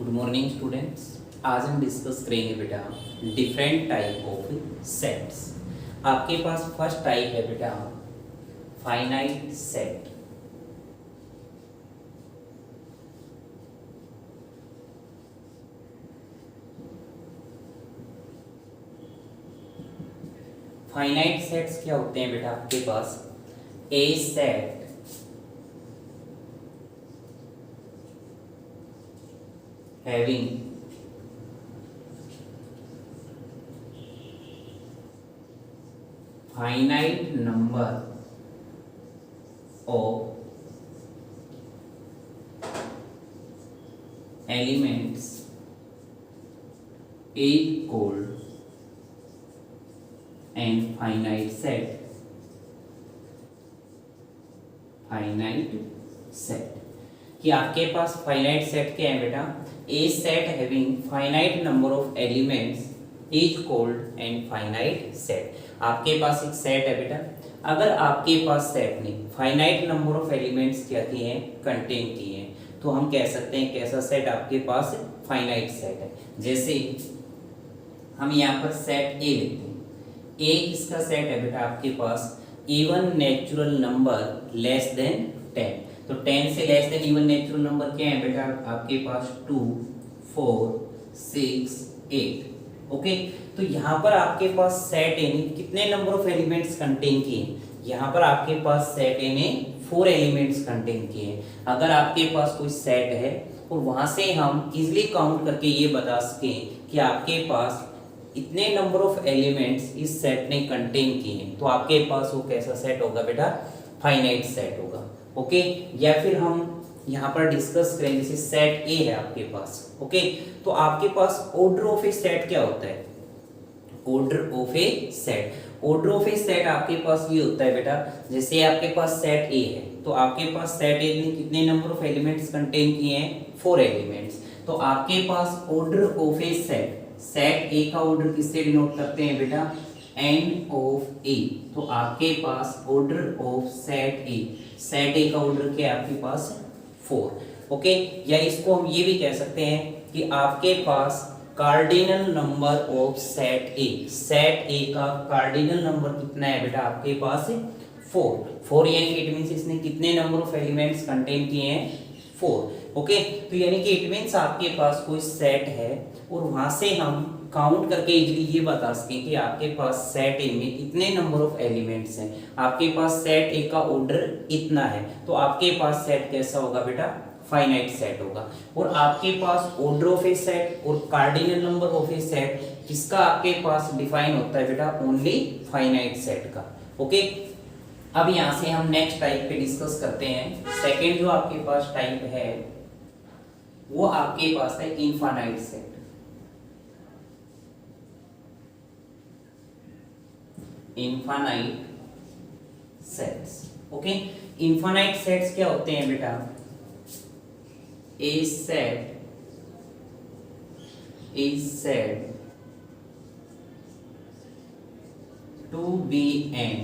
Good morning students. आज हम discuss करेंगे बेटा डिफरेंट टाइप ऑफ सेट्स। आपके पास फर्स्ट टाइप है बेटा फाइनाइट सेट। फाइनाइट सेट्स क्या होते हैं बेटा? आपके पास a set having finite number of elements is called an finite set. Finite set कि आपके पास फाइनाइट सेट क्या है बेटा? A set having finite number of elements is called an finite set. आपके पास एक सेट है बेटा, अगर आपके पास सेट ने फाइनाइट नंबर ऑफ एलिमेंट्स क्या किए हैं, कंटेन किए हैं, तो हम कह सकते हैं कैसा सेट आपके पास फाइनाइट सेट है। जैसे हम यहाँ पर सेट ए लेते हैं। ए किसका सेट है बेटा? आपके पास even natural number less than 10। तो 10 से less than even natural number क्या है बेटा? आपके पास 2, 4, 6, 8। ओके, तो यहाँ पर आपके पास सेट ए ने कितने नंबर ऑफ एलिमेंट्स कंटेन किए? यहाँ पर आपके पास सेट ए ने 4 एलिमेंट्स कंटेन किए। अगर आपके पास कोई सेट है और वहां से हम इजिली काउंट करके ये बता सकें कि आपके पास इतने नंबर ऑफ एलिमेंट्स इस सेट ने कंटेन किए हैं, तो आपके पास वो कैसा सेट होगा बेटा? फाइनाइट सेट होगा। ओके, या फिर हम यहाँ पर डिस्कस करेंगे जैसे सेट ए है आपके पास। ओके, तो आपके पास ऑर्डर ऑफ ए सेट क्या होता है? Order of a set, order of a set आपके पास ये होता है बेटा, जैसे आपके पास सेट ए है तो आपके पास सेट ए ने कितने नंबर ऑफ एलिमेंट्स कंटेन किए हैं? 4 एलिमेंट्स। तो आपके पास order of a set, set A का ऑर्डर किससे डिनोट करते हैं बेटा? N of A. तो आपके पास ऑर्डर ऑफ सेट ए का ऑर्डर क्या है आपके पास? 4। ओके, या इसको हम ये भी कह सकते हैं कि आपके पास cardinal number of set A का कार्डिनल नंबर कितना है बेटा? आपके पास 4 यानी कि इट मींस इसने कितने नंबर ऑफ एलिमेंट्स कंटेन किए हैं? 4। ओके, तो यानी कि इट मींस आपके पास कोई सेट है और वहां से हम काउंट करके इजीली ये बता सकें कि आपके पास सेट ए में इतने नंबर ऑफ एलिमेंट्स हैं। आपके पास सेट ए का ऑर्डर इतना है, तो आपके पास सेट कैसा होगा बेटा? फाइनाइट सेट होगा। और आपके पास ऑर्डर ऑफ ए सेट और cardinal number of a set किसका आपके पास डिफाइन होता है बेटा? ओनली फाइनाइट सेट का। ओके, अब यहां से हम नेक्स्ट टाइप पे डिस्कस करते हैं। सेकेंड जो आपके पास टाइप है वो आपके पास है infinite set. Infinite sets. Okay, infinite sets क्या होते हैं बेटा? A set is said to be an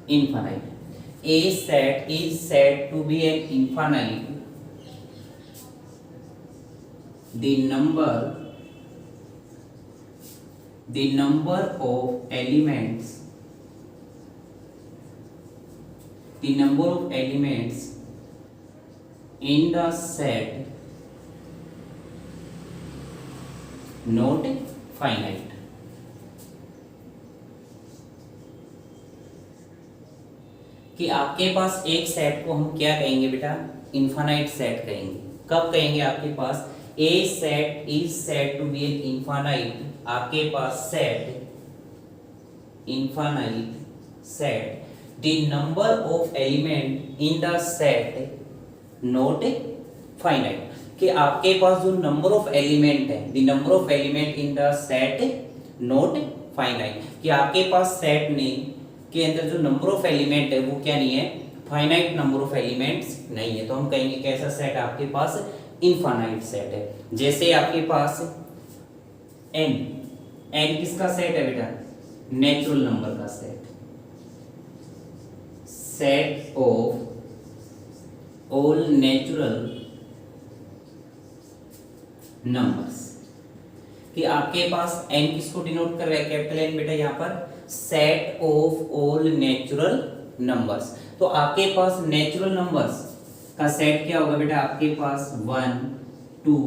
infinite. A set is said to be an infinite. The number of elements in the set not finite. कि आपके पास एक set को हम क्या कहेंगे बेटा? इनफाइनाइट सेट कहेंगे। कब कहेंगे? आपके पास a set is said to be an infinite. आपके पास set infinite set the number of element in the set not finite। कि आपके पास जो नंबर ऑफ एलिमेंट है, the number of element in the set not finite, कि आपके पास set ने के अंदर जो नंबर ऑफ एलिमेंट है वो क्या नहीं है? फाइनाइट नंबर ऑफ एलिमेंट्स नहीं है। तो हम कहेंगे कैसा सेट आपके पास? इनफाइनाइट सेट है। जैसे आपके पास एन किसका सेट है बेटा? नेचुरल नंबर का set. Set of all natural numbers, कि आपके पास n किसको डिनोट कर रहा है, कैपिटल N बेटा यहाँ पर, set of all natural numbers. तो आपके पास नेचुरल नंबर्स का सेट क्या होगा बेटा, आपके पास 1 2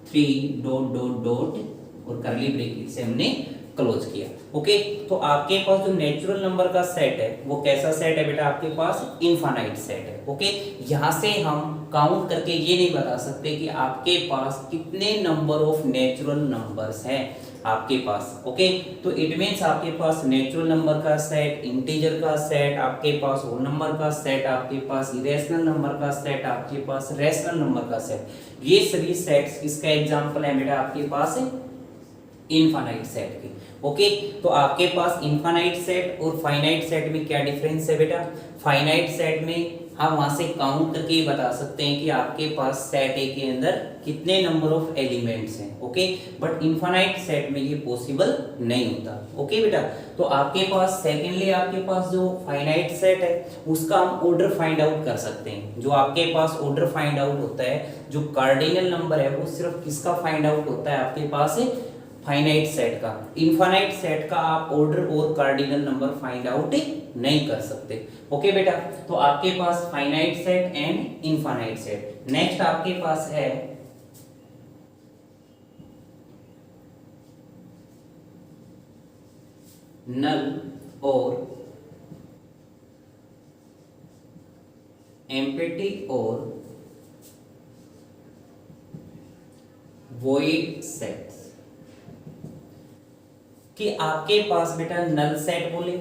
3 डॉट डॉट डॉट और करली ब्रैकेट से हमने क्लोज किया। ओके, तो आपके पास जो नेचुरल नंबर का सेट है वो कैसा सेट है बेटा, आपके पास इनफाइनाइट सेट है। ओके, यहाँ से हम काउंट करके ये नहीं बता सकते कि आपके पास कितने नंबर ऑफ नेचुरल नंबर्स हैं आपके पास। ओके, तो इट मीन्स आपके पास नेचुरल नंबर का सेट, इंटीजर का सेट, आपके पास होल नंबर का सेट, आपके पास इरेशनल नंबर का सेट, आपके पास रैशनल नंबर का सेट, ये सभी सेट्स किसका एग्जांपल है बेटा, आपके पास इनफाइनाइट सेट के। ओके, तो आपके पास इनफाइनाइट सेट और फाइनाइट सेट में क्या डिफरेंस है बेटा, फाइनाइट सेट में हम वहां से काउंट करके ये बता सकते हैं कि आपके पास सेट ए के अंदर कितने नंबर ऑफ एलिमेंट्स हैं। ओके, बट इनफाइनाइट सेट में ये पॉसिबल नहीं होता। ओके बेटा, तो आपके पास सेकेंडली आपके पास जो फाइनाइट सेट है उसका हम ऑर्डर फाइंड आउट कर सकते हैं। जो आपके पास ऑर्डर फाइंड आउट होता है, जो कार्डिनल नंबर है वो सिर्फ किसका फाइंड आउट होता है, आपके पास फाइनाइट सेट का। इनफाइनाइट सेट का आप ऑर्डर और कार्डिनल नंबर फाइंड आउट नहीं कर सकते। ओके बेटा, तो आपके पास finite set and infinite set. Next आपके पास है नल और एम्प्टी और वॉइड सेट्स, कि आपके पास बेटा नल सेट बोले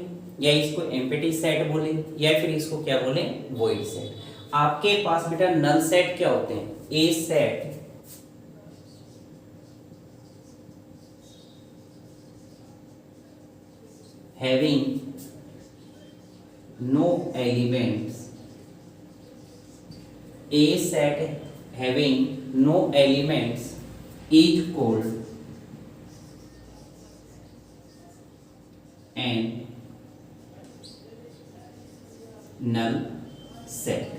या इसको एम्प्टी सेट बोले या फिर इसको क्या बोले, वॉइड सेट। आपके पास बेटा नल सेट क्या होते हैं, a set having no elements, a set having no elements is called and null set.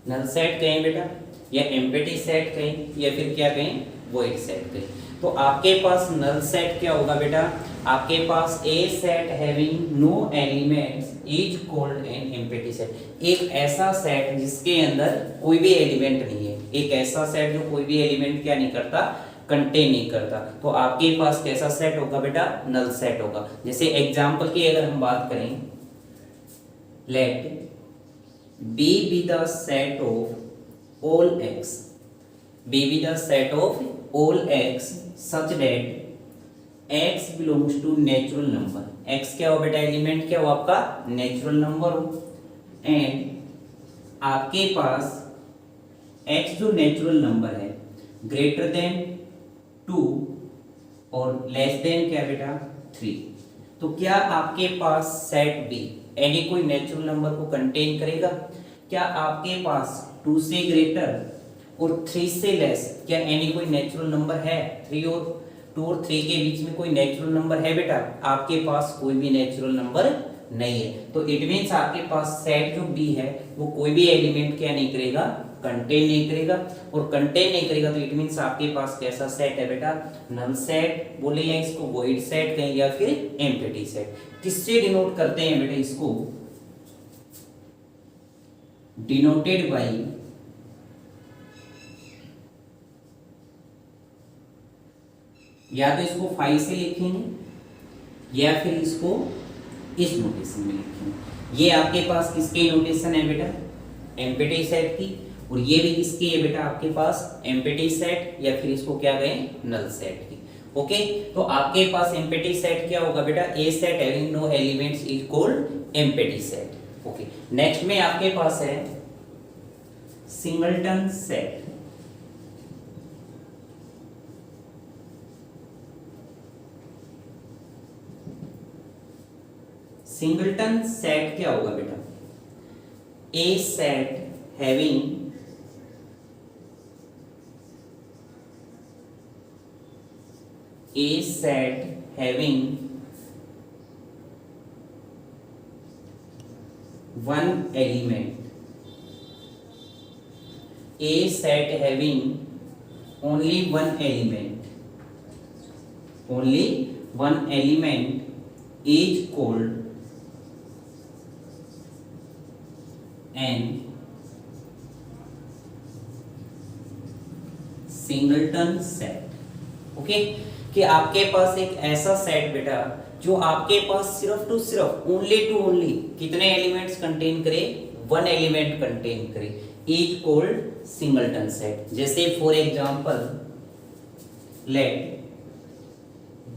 Null set कहें बेटा या एम्प्टी सेट कहें या फिर क्या कहें, वॉइड सेट कहें। तो आपके पास नल सेट क्या होगा बेटा, आपके पास a set having no elements is called an empty set. एक ऐसा सेट जिसके अंदर कोई भी एलिमेंट नहीं है, एक ऐसा सेट जो कोई भी एलिमेंट क्या नहीं करता, कंटेन नहीं करता, तो आपके पास कैसा सेट होगा बेटा, नल सेट होगा। जैसे एग्जांपल की अगर हम बात करें, let B be the set of all x, B be the set of all x such that x belongs to natural number. X क्या हो बेटा, एलिमेंट क्या हो आपका, नेचुरल नंबर हो, एंड आपके पास एक्स जो नेचुरल नंबर है ग्रेटर देन 2 और लेस देन क्या बेटा 3। तो क्या आपके पास सेट बी एनी कोई नेचुरल नंबर को कंटेन करेगा, क्या आपके पास 2 से ग्रेटर और 3 से लेस क्या एनी कोई नेचुरल नंबर है, 2 और 3 के बीच में कोई नेचुरल नंबर है बेटा, आपके पास कोई भी नेचुरल नंबर नहीं है। तो इट मीन्स आपके पास सेट जो बी है वो कोई भी एलिमेंट क्या नहीं करेगा, कंटेन नहीं करेगा, और कंटेन नहीं करेगा तो इट मीन्स आपके पास कैसा सेट है बेटा, नल सेट बोले या इसको वॉइड सेट कहें या फिर एम्प्टी सेट। किससे डिनोट करते हैं बेटा, इसको डिनोटेड बाय या तो इसको 5 से लिखेंगे या फिर इसको इस नोटेशन में लिखेंगे। ये आपके पास किसके नोटेशन है बेटा, एम्प्टी सेट की, और ये भी किसकी है बेटा, आपके पास एम्प्टी सेट या फिर इसको क्या कहें, नल सेट की। ओके, तो आपके पास एम्प्टी सेट क्या होगा बेटा, a set having no elements is called empty set. Okay, next में आपके पास है सिंगलटन सेट। सिंगलटन सेट क्या होगा बेटा, a set having A set having one element A set having only one element is called an singleton set. Okay, कि आपके पास एक ऐसा सेट बेटा जो आपके पास सिर्फ टू सिर्फ ओनली टू ओनली कितने एलिमेंट्स कंटेन करे, वन एलिमेंट कंटेन करे, इज कॉल्ड सिंगलटन सेट। जैसे for example let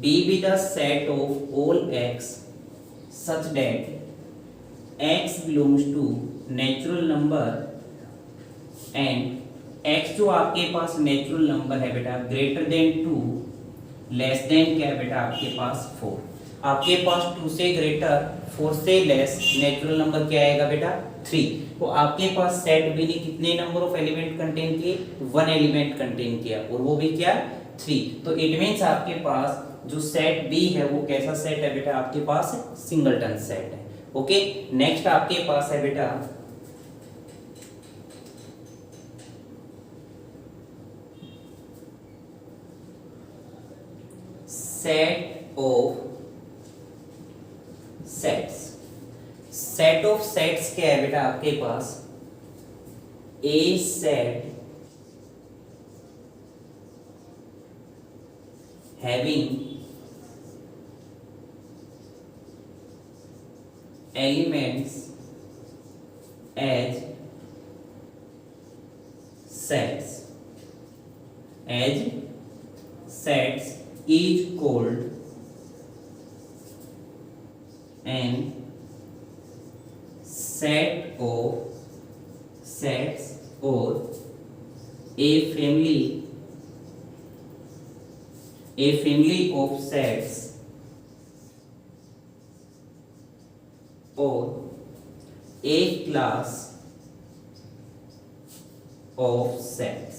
B be the set of all x such that x belongs to natural number and x जो आपके पास natural number है बेटा greater than 2 less than क्या है बेटा आपके पास 4। आपके पास 2 से ग्रेटर 4 से लेस नेचुरल नंबर क्या आएगा बेटा 3। तो आपके पास सेट बी ने कितने नंबर ऑफ एलिमेंट कंटेन किए, वन एलिमेंट कंटेन किया और वो भी क्या 3। तो इट मींस आपके पास जो सेट बी है वो कैसा सेट है बेटा आपके पास सिंगलटन सेट है। ओके, नेक्स्ट आपके पास है बेटा set of sets. Set of sets क्या है बेटा आपके पास a set having elements as sets is called an set of sets or a family of sets or a class of sets।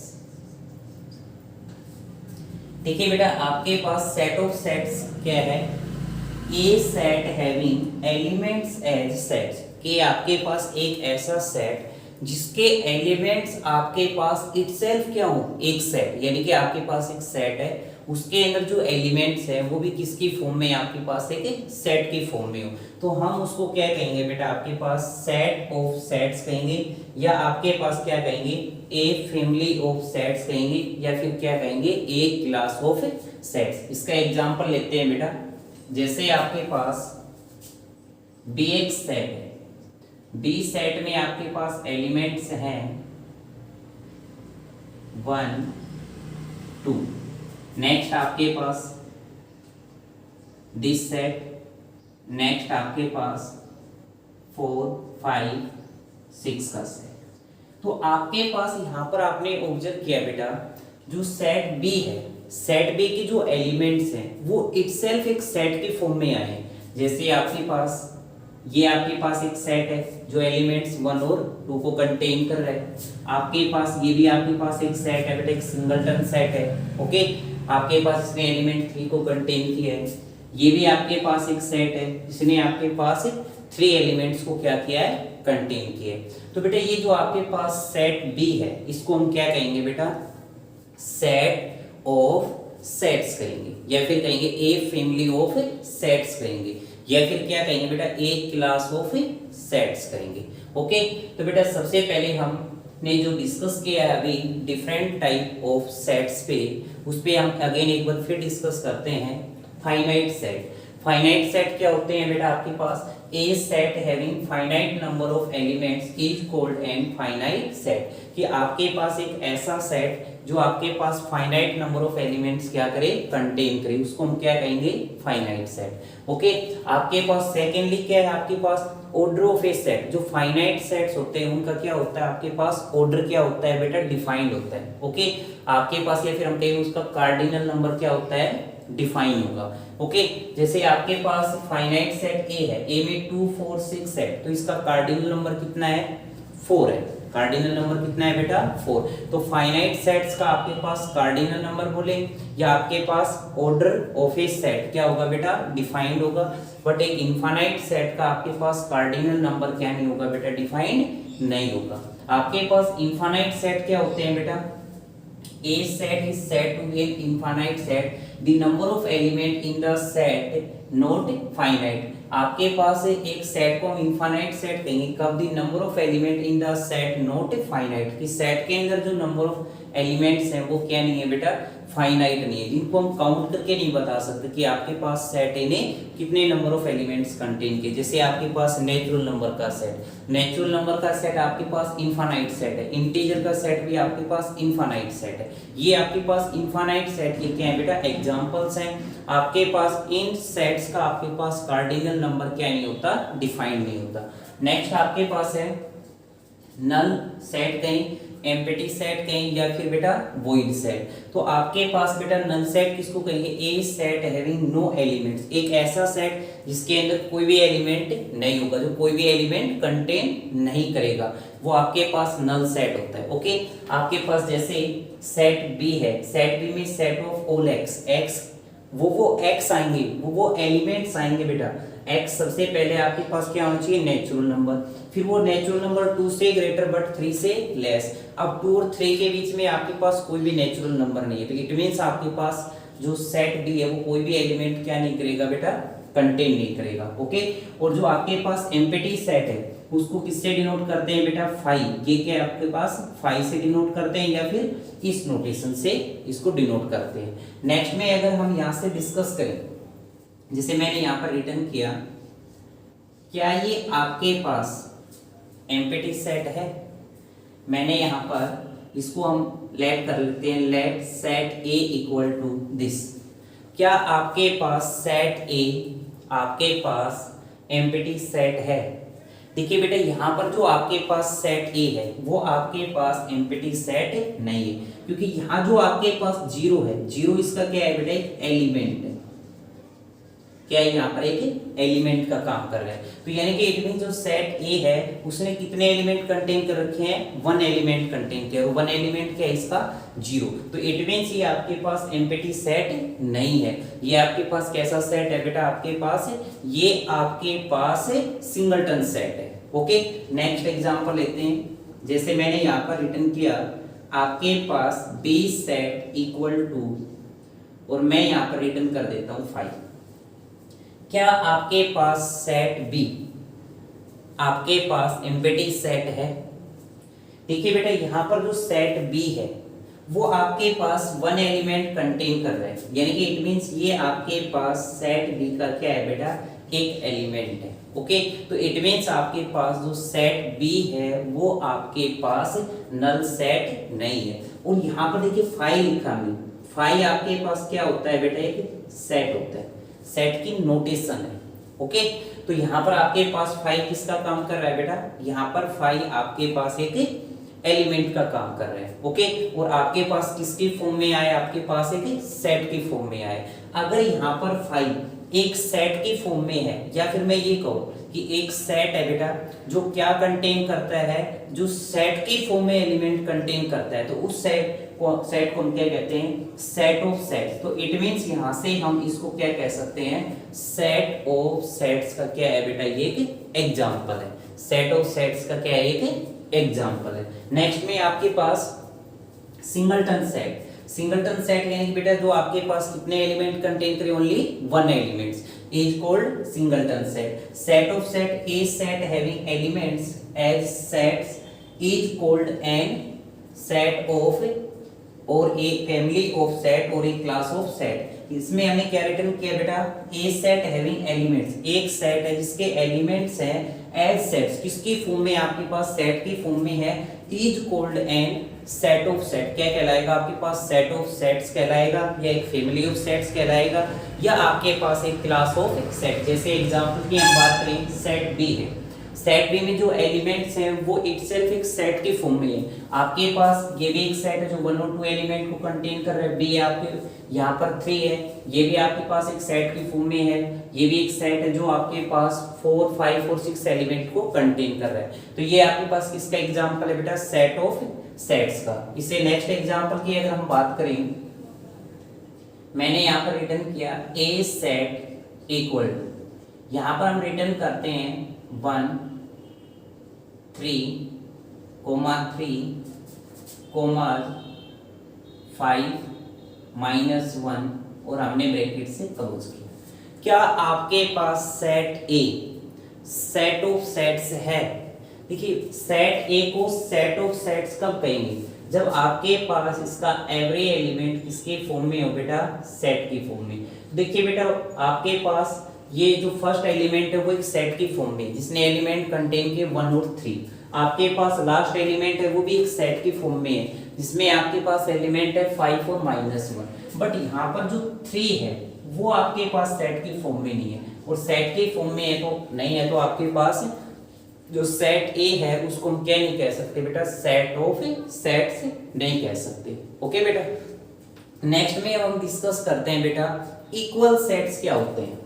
देखिए बेटा आपके पास सेट ऑफ सेट्स क्या है, a set having elements as sets, कि आपके पास एक ऐसा सेट जिसके एलिमेंट्स आपके पास इटसेल्फ क्या हो एक सेट, यानी कि आपके पास एक सेट है उसके अंदर जो एलिमेंट्स है वो भी किसकी फॉर्म में आपके पास एक सेट की फॉर्म में हो, तो हम उसको क्या कहेंगे बेटा आपके पास सेट ऑफ सेट्स कहेंगे, या आपके पास क्या कहेंगे ए फैमिली ऑफ सेट्स कहेंगे, या फिर क्या कहेंगे ए क्लास ऑफ सेट्स। इसका एग्जांपल लेते हैं बेटा, जैसे आपके पास बी एक सेट है, बी सेट में आपके पास एलिमेंट्स हैं 1 2। नेक्स्ट आपके पास दिस सेट, नेक्स्ट आपके पास 4 5 6 का सेट। तो आपके पास यहाँ पर आपने ऑब्जर्व किया बेटा जो सेट बी है, सेट बी के जो एलिमेंट्स हैं वो इटसेल्फ एक सेट की फॉर्म में आए हैं। जैसे आपके पास ये आपके पास एक सेट है जो एलिमेंट्स 1 और 2 को कंटेन कर रहा है, आपके पास ये भी आपके पास एक सेट है बेटा, एक सिंगलटन सेट है। ओके, आपके पास इसने एलिमेंट 3 को कंटेन किया है, ये भी आपके पास एक सेट है इसने आपके पास 3 एलिमेंट्स को क्या किया है कंटेन किया है। तो बेटा ये जो आपके पास सेट बी है इसको हम क्या कहेंगे बेटा सेट ऑफ सेट्स कहेंगे, या फिर कहेंगे ए फैमिली ऑफ सेट्स कहेंगे, या फिर क्या कहेंगे बेटा ए क्लास ऑफ सेट्स कहेंगे। ओके, तो बेटा सबसे पहले हमने जो डिस्कस किया है अभी डिफरेंट टाइप ऑफ सेट्स पे, उस पे हम अगेन एक बार फिर डिस्कस करते हैं। फाइनाइट सेट, फाइनाइट सेट क्या होते हैं बेटा आपके पास a set having finite number of elements is called an finite set, कि आपके पास एक ऐसा सेट जो आपके पास फाइनाइट नंबर ऑफ एलिमेंट्स क्या करे कंटेन करे, उसको हम क्या कहेंगे फाइनाइट सेट। ओके, आपके पास सेकेंडली क्या है आपके पास ऑर्डर ऑफ ए सेट, जो फाइनाइट सेट्स होते हैं उनका क्या होता है आपके पास ऑर्डर क्या होता है बेटा डिफाइंड होता है। ओके, आपके पास या फिर हम कहेंगे उसका कार्डिनल नंबर क्या होता है डिफाइन होगा। ओके, जैसे आपके पास फाइनाइट सेट ए है, ए में 2 4 6 है, तो इसका कार्डिनल नंबर कितना है 4 है, कार्डिनल नंबर कितना है बेटा 4। तो फाइनाइट सेट्स का आपके पास कार्डिनल नंबर बोले या आपके पास ऑर्डर ऑफ ए सेट क्या होगा बेटा डिफाइंड होगा, बट एक इनफाइनाइट सेट का आपके पास कार्डिनल नंबर क्या नहीं होगा बेटा डिफाइंड नहीं होगा। आपके पास इनफाइनाइट सेट क्या होते हैं बेटा? A set is said to be an infinite set. The number of element in the set not finite. आपके पास एक सेट को हम इनफाइनाइट सेट कहेंगे कब? The number of element in the set not finite, कि सेट के अंदर जो नंबर ऑफ एलिमेंट्स हैं वो क्या नहीं है बेटा? फाइनाइट नहीं है, जिनको हम काउंट करके नहीं बता सकते कि आपके पास सेट ए ने कितने नंबर ऑफ एलिमेंट्स कंटेन किए। जैसे आपके पास नेचुरल नंबर का सेट, नेचुरल नंबर का सेट आपके पास इनफाइनाइट सेट है, इंटीजर का सेट भी आपके पास इनफाइनाइट सेट है। ये आपके पास इनफाइनाइट सेट ये क्या है बेटा? एग्जांपल्स हैं। आपके पास इन सेट्स का आपके पास कार्डिनल नंबर क्या नहीं होता? डिफाइंड नहीं होता। नेक्स्ट आपके पास है नल सेट कहीं, एम्प्टी सेट कहीं, या फिर बेटा वॉइड सेट। तो आपके पास बेटा नल सेट किसको कहेंगे? ए सेट हैविंग नो एलिमेंट्स, एक ऐसा सेट जिसके अंदर कोई भी एलिमेंट नहीं होगा, जो कोई भी एलिमेंट कंटेन नहीं करेगा, वो आपके पास नल सेट होता है। ओके, आपके पास जैसे सेट बी है, सेट बी में set of all x, x वो एक्स आएंगे, वो एलिमेंट्स आएंगे बेटा। एक्स सबसे पहले आपके पास क्या होना चाहिए? नेचुरल नंबर, फिर वो नेचुरल नंबर 2 से ग्रेटर बट 3 से लेस। अब 2 और 3 के बीच में आपके पास कोई भी नेचुरल नंबर नहीं है, तो इट मींस आपके पास जो सेट बी है वो कोई भी एलिमेंट क्या नहीं करेगा बेटा? कंटेन नहीं करेगा। ओके, और जो आपके पास एम्प्टी सेट है उसको किससे डिनोट करते हैं बेटा? फाइव। ये क्या आपके पास फाइव से डिनोट करते हैं या फिर इस नोटेशन से इसको डिनोट करते हैं। नेक्स्ट में अगर हम यहाँ से डिस्कस करें, जैसे मैंने यहाँ पर रिटर्न किया, क्या ये आपके पास एम्प्टी सेट है? मैंने यहाँ पर इसको हम लेट कर लेते हैं, let set A equal to this. क्या आपके पास सेट ए आपके पास एम्प्टी सेट है? देखिए बेटा, यहाँ पर जो आपके पास सेट ए है वो आपके पास एम्प्टी सेट नहीं है, क्योंकि यहाँ जो आपके पास जीरो है, जीरो इसका क्या है बेटा? एक एलिमेंट है। क्या है? यहाँ पर एक एलिमेंट का काम कर रहा है। तो यानी कि इट मीन जो सेट ए है उसने कितने एलिमेंट कंटेन कर रखे हैं? 1 एलिमेंट कंटेन किया, और 1 एलिमेंट क्या है इसका? जीरो। तो इट मीन्स ये आपके पास एम्प्टी सेट नहीं है। ये आपके पास कैसा सेट है बेटा? आपके पास ये आपके पास सिंगलटन सेट है। ओके, नेक्स्ट एग्जांपल लेते हैं। जैसे मैंने यहाँ पर रिटर्न किया, आपके पास बी सेट इक्वल टू, और मैं यहाँ पर रिटर्न कर देता हूँ 5। क्या आपके पास सेट बी आपके पास एम्प्टी सेट है? देखिए बेटा, यहाँ पर जो सेट बी है वो आपके पास 1 एलिमेंट कंटेन कर रहा है, यानी कि इट मींस ये आपके पास सेट बी का क्या है बेटा? एक एलिमेंट है। ओके, तो इट मींस आपके पास जो सेट बी है वो आपके पास नल सेट नहीं है। और यहाँ पर देखिए 5 लिखा है, 5 आपके पास क्या होता है बेटा? एक सेट होता है, सेट की नोटेशन है। ओके, तो यहाँ पर आपके पास 5 किसका काम कर रहा है बेटा? यहाँ पर 5 आपके पास एक एलिमेंट का काम कर रहे हैं। ओके, और आपके पास किसकी फॉर्म में आए? आपके पास एक सेट की फॉर्म में आए। अगर यहाँ पर 5 एक सेट की फॉर्म में है, या फिर मैं ये कहूँ कि एक सेट है बेटा जो क्या कंटेन करता है? जो सेट की फॉर्म में एलिमेंट कंटेन करता है, तो उस सेट को हम क्या कहते हैं? Set of sets. तो इट मींस यहाँ से हम इसको क्या कह सकते हैं? सेट ऑफ सेट्स का क्या है बेटा? ये एक एग्जांपल है। सेट ऑफ सेट्स का क्या है? एक एग्जांपल है। नेक्स्ट में आपके पास सिंगलटन सेट। सिंगलटन सेट यानी कि बेटा जो आपके पास कितने एलिमेंट कंटेन करे? Only 1 elements is called singleton set. Set of set, a set having elements as sets is called an set of, or a family of set, or a class of set. इसमें हमने क्या return किया बेटा? a set having elements, एक set है जिसके elements हैं as sets, किसकी फॉर्म में? आपके पास सेट की फॉर्म में है, is called an set of set. क्या कहलाएगा? आपके पास सेट ऑफ सेट्स कहलाएगा, या एक फैमिली ऑफ सेट्स कहलाएगा, या आपके पास एक क्लास ऑफ सेट। जैसे एग्जांपल की हम बात करें, सेट बी है, सेट बी में जो एलिमेंट्स हैं वो इटसेल्फ एक सेट की फॉर्म में है। आपके पास ये भी एक सेट है जो 1 और 2 एलिमेंट को कंटेन कर रहा है, बी आपके यहाँ पर 3 है, ये भी आपके पास एक सेट की फॉर्म में है, ये भी एक सेट है जो आपके पास 4, 5 और 6 एलिमेंट को कंटेन कर रहा है। तो ये आपके पास किसका एग्जांपल है बेटा? सेट ऑफ सेट्स का। इसे नेक्स्ट एग्जांपल की अगर हम बात करें, मैंने यहाँ पर रिटर्न किया ए सेट इक्वल टू, यहाँ पर हम रिटर्न करते हैं 1, 3, कोमा 3 कोमा 5 -1 और हमने ब्रैकेट से क्लोज किया। क्या आपके पास set A set of sets है? देखिए सेट ए को सेट ऑफ सेट्स कब कहेंगे? जब आपके पास इसका एवरी एलिमेंट किसके फॉर्म में हो बेटा? सेट की फॉर्म में। देखिए बेटा आपके पास ये जो फर्स्ट एलिमेंट है वो एक सेट की फॉर्म में, जिसने एलिमेंट कंटेन के 1 और 3। आपके पास लास्ट एलिमेंट है वो भी एक सेट की फॉर्म में है, जिसमें आपके पास एलिमेंट है 5 और -1। बट यहाँ पर जो 3 है वो आपके पास सेट की फॉर्म में नहीं है, और सेट की फॉर्म में है तो नहीं है, तो आपके पास जो सेट ए है उसको हम क्या नहीं कह सकते बेटा? सेट ऑफ सेट्स नहीं कह सकते। ओके बेटा, नेक्स्ट में अब हम डिस्कस करते हैं बेटा इक्वल सेट्स क्या होते हैं।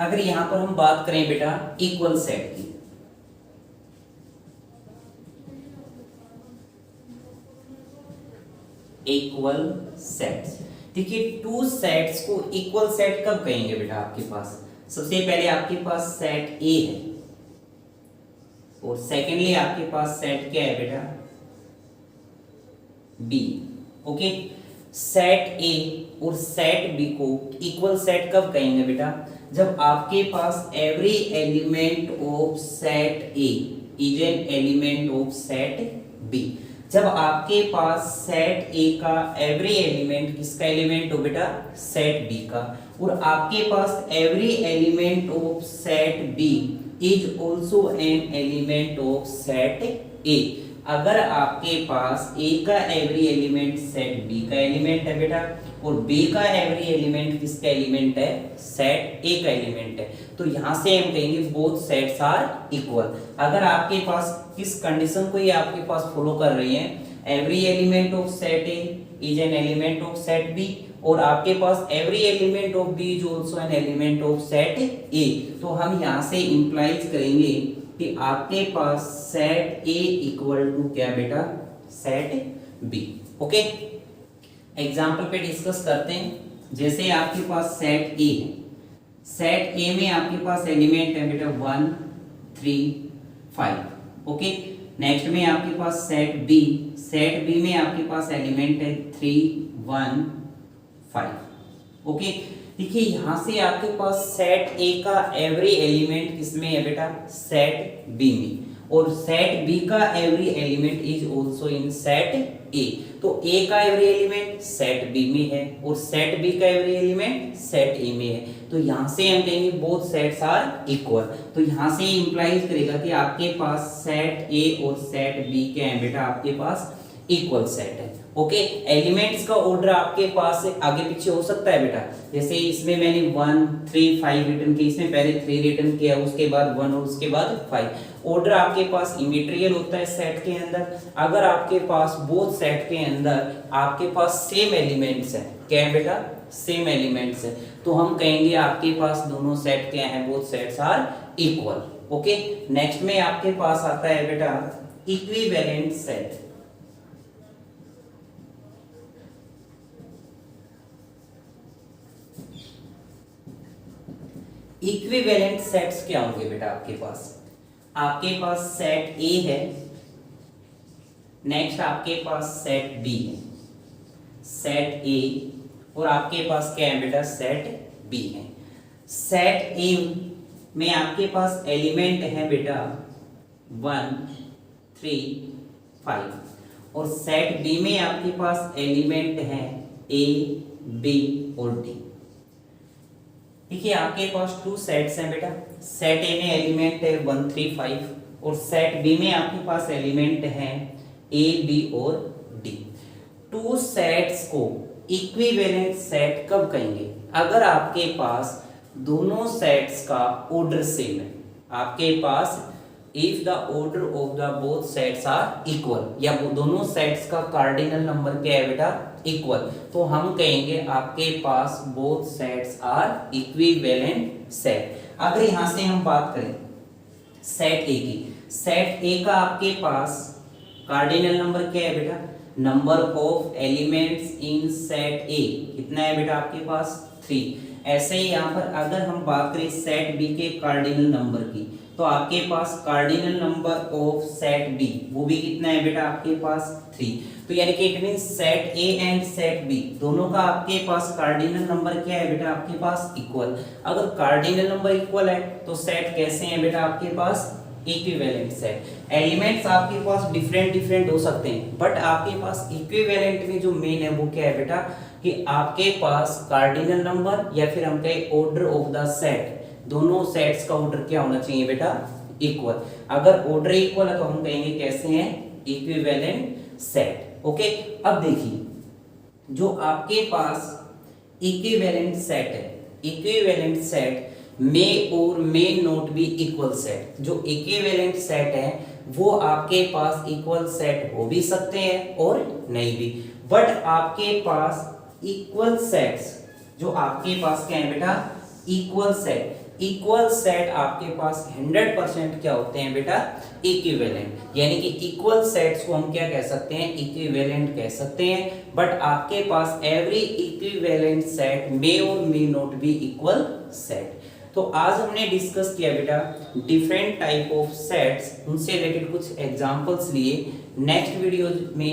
अगर यहां पर हम बात करें बेटा इक्वल सेट की, इक्वल सेट्स, देखिए टू सेट्स को इक्वल सेट कब कहेंगे बेटा? आपके पास सबसे पहले आपके पास सेट ए है, और सेकेंडली आपके पास सेट क्या है बेटा? बी। ओके, सेट ए और सेट बी को इक्वल सेट कब कहेंगे बेटा? जब आपके पास every element of set A is an element of set B. जब आपके पास सेट ए का एवरी एलिमेंट किसका एलिमेंट हो बेटा? सेट बी का, और आपके पास every element of set B is also an element of set A. अगर आपके पास ए का एवरी एलिमेंट सेट बी का एलिमेंट है बेटा, और बी का एवरी एलिमेंट किसका एलिमेंट है? सेट ए का एलिमेंट है, तो यहां से हम कहेंगे बोथ सेट्स आर इक्वल। अगर आपके पास किस कंडीशन को ये आपके पास फॉलो कर रही है? Every element of set A is an element of set B, और आपके पास every element of B is also an element of set A. तो हम यहां से इंप्लाइज करेंगे कि आपके पास सेट ए इक्वल टू क्या बेटा? Set B. ओके, एग्जाम्पल पे डिस्कस करते हैं। जैसे आपके पास सेट ए है, सेट ए में आपके पास एलिमेंट है बेटा 1 3 5। ओके, नेक्स्ट में आपके पास सेट बी, सेट बी में आपके पास एलिमेंट है 3 1 5। ओके, देखिए यहां से आपके पास सेट ए का एवरी एलिमेंट किसमें है बेटा? सेट बी में, और सेट बी का every element is also in set A. तो ए का एवरी एलिमेंट सेट बी में है, और सेट बी का एवरी एलिमेंट सेट ए में है, तो यहां से हम कहेंगे बोथ सेट्स आर इक्वल। तो यहां से इंप्लाइज करेगा कि आपके पास सेट ए और सेट बी क्या है बेटा? आपके पास इक्वल सेट है। ओके, एलिमेंट्स का ऑर्डर आपके पास आगे पीछे हो सकता है बेटा। जैसे इसमें मैंने 1 3 5 रिटर्न किया, इसमें पहले 3 रिटर्न किया, उसके बाद 1 और उसके बाद 5। ऑर्डर आपके पास इमेटेरियल होता है सेट के अंदर। अगर आपके पास बोथ सेट के अंदर आपके पास सेम एलिमेंट्स है, क्या है बेटा? सेम एलिमेंट्स है, तो हम कहेंगे आपके पास दोनों सेट क्या है? Both sets are equal. Okay, next में आपके पास आता है बेटा इक्विवेलेंट सेट। इक्विवेलेंट सेट्स क्या होंगे बेटा? आपके पास सेट ए है, नेक्स्ट आपके पास सेट बी है, सेट ए, और आपके पास क्या है बेटा? सेट बी है। सेट ए में आपके पास एलिमेंट है बेटा 1 3 5, और सेट बी में आपके पास एलिमेंट है ए बी और डी। देखिए आपके पास टू सेट्स हैं बेटा। सेट ए में एलिमेंट है 1 3 5, और सेट बी में आपके पास एलिमेंट है ए बी और डी। टू सेट्स को इक्विवेलेंट सेट कब कहेंगे? अगर आपके पास दोनों सेट्स का ऑर्डर सेम है। आपके पास if the order of the both sets are equal, या दोनों सेट्स का कार्डिनल नंबर क्या है बेटा? इक्वल, तो हम कहेंगे आपके पास both sets are equivalent set. अगर यहां से हम बात करें सेट ए की। सेट ए का आपके पास कार्डिनल नंबर क्या है बेटा, number of elements in set ए कितना है बेटा आपके पास 3। ऐसे ही यहाँ पर अगर हम बात करें सेट बी के कार्डिनल नंबर की, तो आपके पास cardinal number of set B वो भी कितना है बेटा आपके पास 3। तो यानी कि it mean set A and set B दोनों का आपके पास कार्डिनल नंबर क्या है बेटा आपके पास इक्वल। अगर कार्डिनल नंबर इक्वल है तो सेट कैसे हैं बेटा आपके पास इक्विवेलेंट सेट। एलिमेंट्स आपके पास डिफरेंट हो सकते हैं बट आपके पास इक्विवेलेंट में जो मेन है वो क्या है बेटा कि आपके पास कार्डिनल नंबर या फिर हम कहें ऑर्डर ऑफ द सेट, दोनों सेट्स का ऑर्डर क्या होना चाहिए बेटा इक्वल। अगर ऑर्डर इक्वल है तो हम कहेंगे कैसे हैं इक्विवेलेंट सेट। ओके, अब देखिए जो आपके पास इक्विवेलेंट सेट है, इक्विवेलेंट सेट मे और may not be equal set. जो इक्विवेलेंट सेट है वो आपके पास इक्वल सेट हो भी सकते हैं और नहीं भी, बट आपके पास इक्वल सेट्स जो आपके पास क्या है बेटा इक्वल सेट, इक्वल सेट आपके पास 100% क्या होते हैं बेटा इक्विवेलेंट। यानी कि इक्वल सेट्स को हम क्या कह सकते हैं इक्विवेलेंट कह सकते हैं, बट आपके पास एवरी इक्विवेलेंट सेट मे और may not be equal set. तो आज हमने डिस्कस किया बेटा डिफरेंट टाइप ऑफ सेट्स, उनसे रिलेटेड कुछ एग्जांपल्स लिए। नेक्स्ट वीडियो में